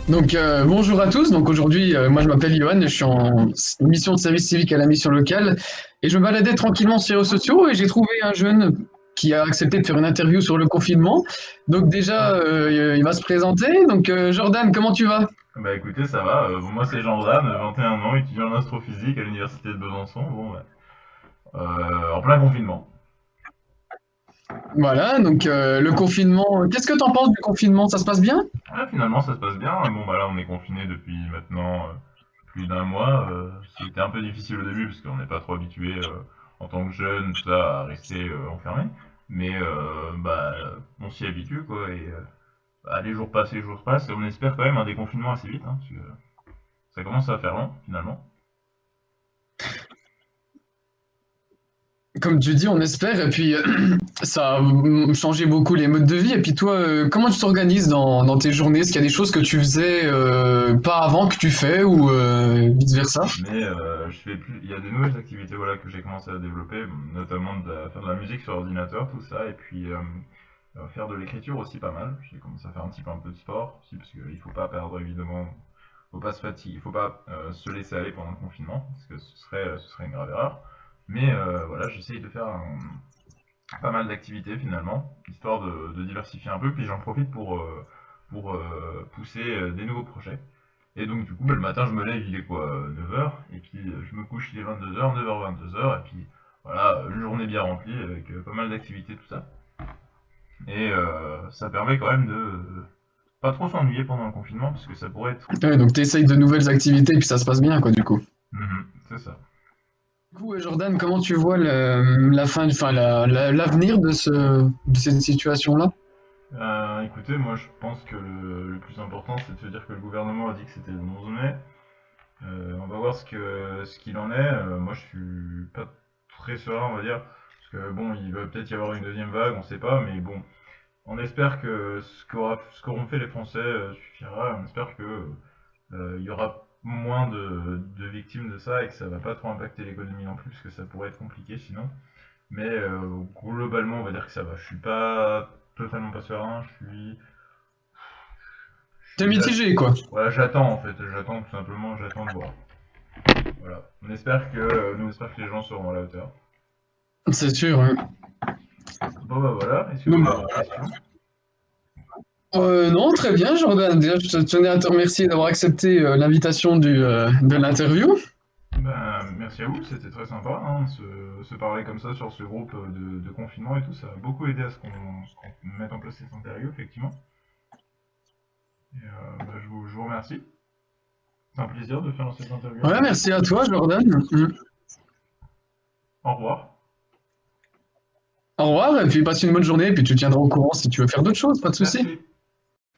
Bonjour à tous. Donc aujourd'hui, moi je m'appelle Johan, je suis en mission de service civique à la mission locale et je me baladais tranquillement sur les réseaux sociaux et j'ai trouvé un jeune qui a accepté de faire une interview sur le confinement. Donc déjà, il va se présenter. Jordan, comment tu vas? Bah écoutez, ça va. Moi c'est Jordan, 21 ans, étudiant en astrophysique à l'université de Besançon. En plein confinement. Voilà, le confinement, qu'est-ce que tu en penses du confinement? Ça se passe bien? Ah, finalement ça se passe bien. Bon bah là on est confiné depuis maintenant plus d'un mois. C'était un peu difficile au début parce qu'on n'est pas trop habitué en tant que jeune tout ça, à rester enfermé. Mais on s'y habitue quoi. Les jours passent, les jours passent et on espère quand même un déconfinement assez vite, hein, parce que ça commence à faire long finalement. Comme tu dis, on espère. Et puis, ça a changé beaucoup les modes de vie. Et puis toi, comment tu t'organises dans tes journées? Est-ce qu'il y a des choses que tu faisais pas avant que tu fais ou vice-versa? Mais je fais plus. Il y a des nouvelles activités voilà que j'ai commencé à développer, notamment faire de la musique sur ordinateur, tout ça, et puis faire de l'écriture aussi pas mal. J'ai commencé à faire un peu de sport aussi parce qu'il faut pas perdre évidemment, faut pas se fatiguer, il faut pas se laisser aller pendant le confinement parce que ce serait une grave erreur. Mais voilà, j'essaye de faire pas mal d'activités finalement, histoire de diversifier un peu, puis j'en profite pousser des nouveaux projets. Et donc du coup, le matin, je me lève, il est quoi, 9 heures, et puis je me couche, il est 22 heures, 9h, 22 heures, et puis voilà, une journée bien remplie avec pas mal d'activités, tout ça. Et ça permet quand même de pas trop s'ennuyer pendant le confinement, parce que ça pourrait être... Ouais, donc tu essayes de nouvelles activités et puis ça se passe bien, quoi, du coup. Mhm, c'est ça. Du coup, Jordan, comment tu vois la fin, enfin l'avenir de cette situation-là? Écoutez, moi je pense que le plus important c'est de se dire que le gouvernement a dit que c'était le 11 mai. On va voir ce qu'il en est. Moi, je suis pas très serein, on va dire, parce que bon, il va peut-être y avoir une deuxième vague, on sait pas, mais bon, on espère que ce qu'auront fait les Français suffira. On espère que il y aura moins de victimes de ça et que ça va pas trop impacter l'économie non plus, parce que ça pourrait être compliqué sinon. Mais globalement, on va dire que ça va. Je suis pas totalement pas serein. T'es mitigé, quoi. Voilà, j'attends en fait. J'attends tout simplement. J'attends de voir. Voilà. Nous espère que les gens seront à la hauteur. C'est sûr, hein. Bon bah voilà, est-ce que vous Donc, avez des questions? non, très bien, Jordan. Déjà, je tenais à te remercier d'avoir accepté l'invitation de l'interview. Ben, merci à vous, c'était très sympa, hein, se parler comme ça sur ce groupe de confinement et tout, ça a beaucoup aidé à qu'on mette en place cette interview, effectivement. Et je vous remercie. C'est un plaisir de faire cette interview Ouais, avec vous. merci à toi, Jordan. Au revoir. Au revoir, et puis passe une bonne journée, et puis tu tiendras au courant si tu veux faire d'autres choses, pas de souci. Merci.